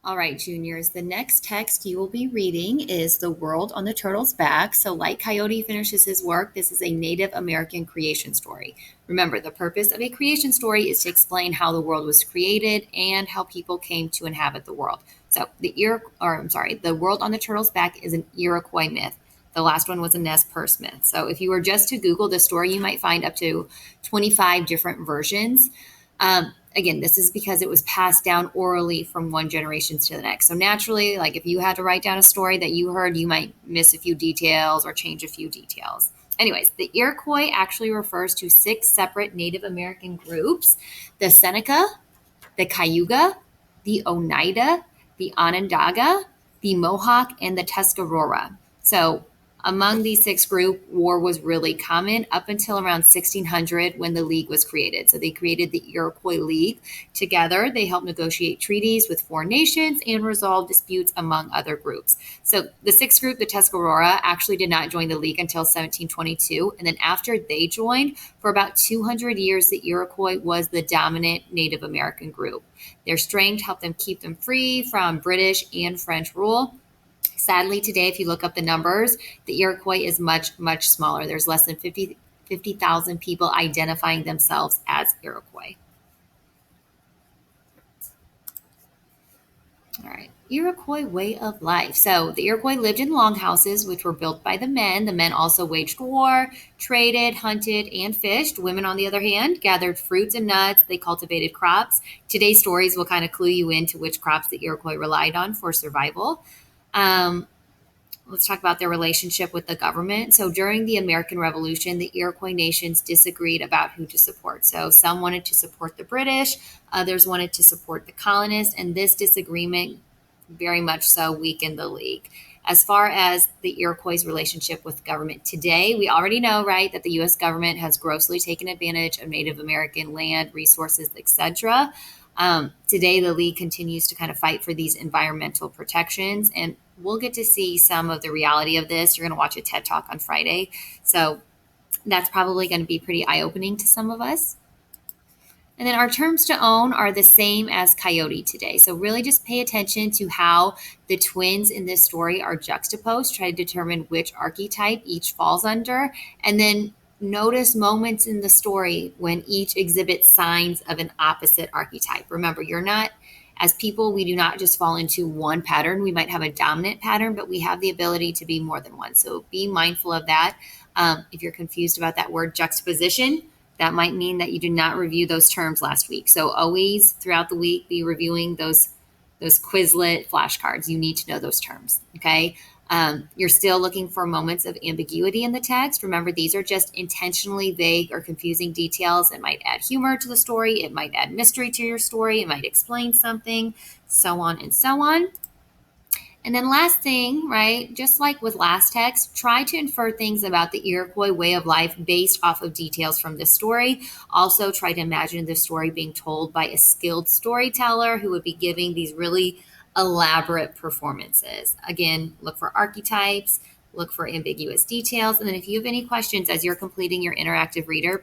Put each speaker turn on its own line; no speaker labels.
All right, juniors, the next text you will be reading is The World on the Turtle's Back. So, like Coyote finishes his work, this is a Native American creation story. Remember, the purpose of a creation story is to explain how the world was created and how people came to inhabit the world. So, The World on the Turtle's Back is an Iroquois myth. The last one was a Nez Perce myth. So, if you were just to Google the story, you might find up to 25 different versions. Again, this is because it was passed down orally from one generation to the next. So naturally, like if you had to write down a story that you heard, you might miss a few details or change a few details. Anyways, the Iroquois actually refers to six separate Native American groups: the Seneca, the Cayuga, the Oneida, the Onondaga, the Mohawk, and the Tuscarora. So among these six groups, war was really common up until around 1600 when the League was created. So they created the Iroquois League. Together, they helped negotiate treaties with foreign nations and resolve disputes among other groups. So the sixth group, the Tuscarora, actually did not join the League until 1722. And then after they joined, for about 200 years, the Iroquois was the dominant Native American group. Their strength helped them keep them free from British and French rule. Sadly, today, if you look up the numbers, the Iroquois is much, much smaller. There's less than 50,000 people identifying themselves as Iroquois. All right. Iroquois way of life. So the Iroquois lived in longhouses, which were built by the men. The men also waged war, traded, hunted, and fished. Women, on the other hand, gathered fruits and nuts. They cultivated crops. Today's stories will kind of clue you into which crops the Iroquois relied on for survival. Um, let's talk about their relationship with the government. So during the American Revolution, the Iroquois nations disagreed about who to support. So some wanted to support the British, others wanted to support the colonists, and this disagreement very much so weakened the League. As far as the Iroquois' relationship with government today, we already know, right, that the U.S. government has grossly taken advantage of Native American land, resources, etc. Today, the League continues to kind of fight for these environmental protections, and we'll get to see some of the reality of this. You're going to watch a TED Talk on Friday. So that's probably going to be pretty eye opening to some of us. And then our terms to own are the same as Coyote today. So really just pay attention to how the twins in this story are juxtaposed. Try to determine which archetype each falls under. And then notice moments in the story when each exhibits signs of an opposite archetype. Remember, as people, we do not just fall into one pattern. We might have a dominant pattern, but we have the ability to be more than one. So be mindful of that. If you're confused about that word juxtaposition, that might mean that you did not review those terms last week. So always throughout the week, be reviewing those Quizlet flashcards. You need to know those terms, okay? You're still looking for moments of ambiguity in the text. Remember, these are just intentionally vague or confusing details. It might add humor to the story. It might add mystery to your story. It might explain something, so on and so on. And then last thing, right, just like with last text, try to infer things about the Iroquois way of life based off of details from this story. Also, try to imagine the story being told by a skilled storyteller who would be giving these really elaborate performances. Again, look for archetypes, look for ambiguous details. And then if you have any questions as you're completing your interactive reader,